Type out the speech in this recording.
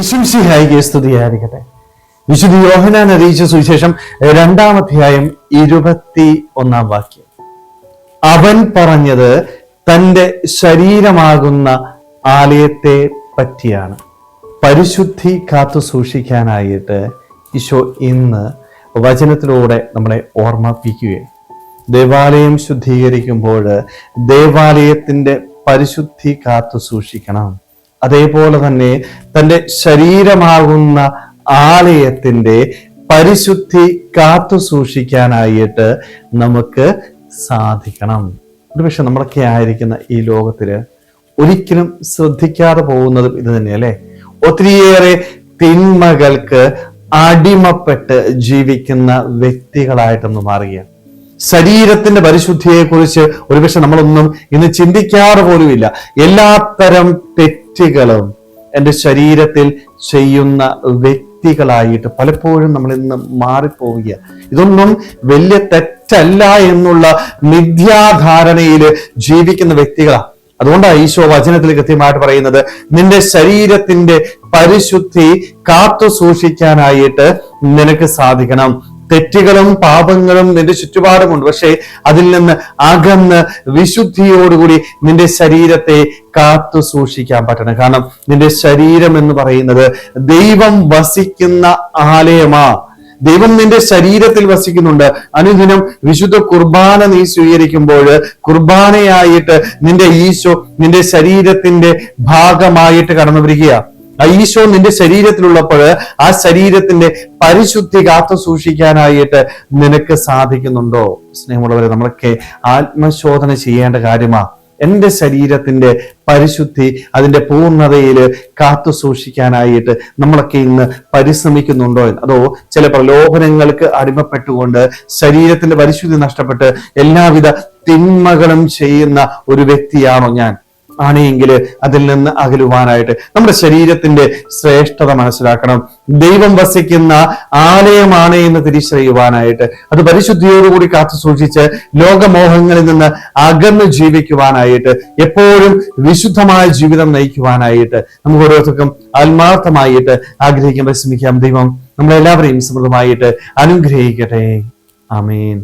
യേശുമിശിഹായിക്ക് സ്തുതിയായിരിക്കട്ടെ. വിശുദ്ധ യോഹന്നാൻ അറിയിച്ച സുവിശേഷം 2-ാം അധ്യായം 21-ാം വാക്യം. അവൻ പറഞ്ഞത് തൻ്റെ ശരീരമാകുന്ന ആലയത്തെ പറ്റിയാണ്. പരിശുദ്ധി കാത്തു സൂക്ഷിക്കാനായിട്ട് ഈശോ ഇന്ന് വചനത്തിലൂടെ നമ്മളെ ഓർമ്മിപ്പിക്കുകയാണ്. ദേവാലയം ശുദ്ധീകരിക്കുമ്പോൾ ദേവാലയത്തിൻ്റെ പരിശുദ്ധി കാത്തു സൂക്ഷിക്കണം. അതേപോലെ തന്നെ തൻ്റെ ശരീരമാകുന്ന ആലയത്തിൻ്റെ പരിശുദ്ധി കാത്തു സൂക്ഷിക്കാനായിട്ട് നമുക്ക് സാധിക്കണം. ഒരുപക്ഷെ നമ്മളൊക്കെ ആയിരിക്കുന്ന ഈ ലോകത്തില് ഒരിക്കലും ശ്രദ്ധിക്കാതെ പോകുന്നതും ഇത് തന്നെയല്ലേ. ഒത്തിരിയേറെ തിന്മകൾക്ക് അടിമപ്പെട്ട് ജീവിക്കുന്ന വ്യക്തികളായിട്ടൊന്ന് മാറുകയാണ്. ശരീരത്തിന്റെ പരിശുദ്ധിയെ കുറിച്ച് ഒരുപക്ഷെ നമ്മളൊന്നും ഇന്ന് ചിന്തിക്കാറ് പോലുമില്ല. എല്ലാത്തരം തെറ്റുകളും എൻ്റെ ശരീരത്തിൽ ചെയ്യുന്ന വ്യക്തികളായിട്ട് പലപ്പോഴും നമ്മൾ ഇന്ന് മാറിപ്പോവുക. ഇതൊന്നും വലിയ തെറ്റല്ല എന്നുള്ള മിഥ്യാധാരണയിൽ ജീവിക്കുന്ന വ്യക്തികളാണ്. അതുകൊണ്ടാണ് ഈശോ വചനത്തിൽ കൃത്യമായിട്ട് പറയുന്നത്, നിന്റെ ശരീരത്തിന്റെ പരിശുദ്ധി കാത്തു സൂക്ഷിക്കാനായിട്ട് നിനക്ക് സാധിക്കണം. തെറ്റുകളും പാപങ്ങളും നിന്റെ ചുറ്റുപാടുമുണ്ട്, പക്ഷെ അതിൽ നിന്ന് അകന്ന് വിശുദ്ധിയോടുകൂടി നിന്റെ ശരീരത്തെ കാത്തു സൂക്ഷിക്കാൻ പറ്റണം. കാരണം നിന്റെ ശരീരം എന്ന് പറയുന്നത് ദൈവം വസിക്കുന്ന ആലയമാ. ദൈവം നിന്റെ ശരീരത്തിൽ വസിക്കുന്നുണ്ട്. അനുദിനം വിശുദ്ധ കുർബാന നീ സ്വീകരിക്കുമ്പോൾ കുർബാനയായിട്ട് നിന്റെ ഈശോ നിന്റെ ശരീരത്തിന്റെ ഭാഗമായിട്ട് കടന്നു വരികയാ. ഈശോ നിന്റെ ശരീരത്തിലുള്ളപ്പോൾ ആ ശരീരത്തിന്റെ പരിശുദ്ധി കാത്തു സൂക്ഷിക്കാനായിട്ട് നിനക്ക് സാധിക്കുന്നുണ്ടോ? സ്നേഹമുള്ളവരെ, നമ്മളൊക്കെ ആത്മശോധന ചെയ്യേണ്ട കാര്യമാ. എൻ്റെ ശരീരത്തിന്റെ പരിശുദ്ധി അതിന്റെ പൂർണ്ണതയിൽ കാത്തു സൂക്ഷിക്കാനായിട്ട് നമ്മളൊക്കെ ഇന്ന് പരിശ്രമിക്കുന്നുണ്ടോ? അതോ ചില പ്രലോഭനങ്ങൾക്ക് അടിമപ്പെട്ടുകൊണ്ട് ശരീരത്തിന്റെ പരിശുദ്ധി നഷ്ടപ്പെട്ട് എല്ലാവിധ തിന്മകളും ചെയ്യുന്ന ഒരു വ്യക്തിയാണോ ഞാൻ? ആണെങ്കിൽ അതിൽ നിന്ന് അകലുവാനായിട്ട് നമ്മുടെ ശരീരത്തിന്റെ ശ്രേഷ്ഠത മനസ്സിലാക്കണം. ദൈവം വസിക്കുന്ന ആലയമാണ് എന്ന് തിരിച്ചറിയുവാനായിട്ട് അത് പരിശുദ്ധിയോടുകൂടി കാത്തു സൂക്ഷിച്ച് ലോകമോഹങ്ങളിൽ നിന്ന് അകന്ന് ജീവിക്കുവാനായിട്ട് എപ്പോഴും വിശുദ്ധമായ ജീവിതം നയിക്കുവാനായിട്ട് നമുക്ക് ഓരോരുത്തർക്കും ആത്മാർത്ഥമായിട്ട് ആഗ്രഹിക്കാൻ പരിശ്രമിക്കാം. ദൈവം നമ്മളെല്ലാവരെയും സമൃദ്ധമായിട്ട് അനുഗ്രഹിക്കട്ടെ. ആമേൻ.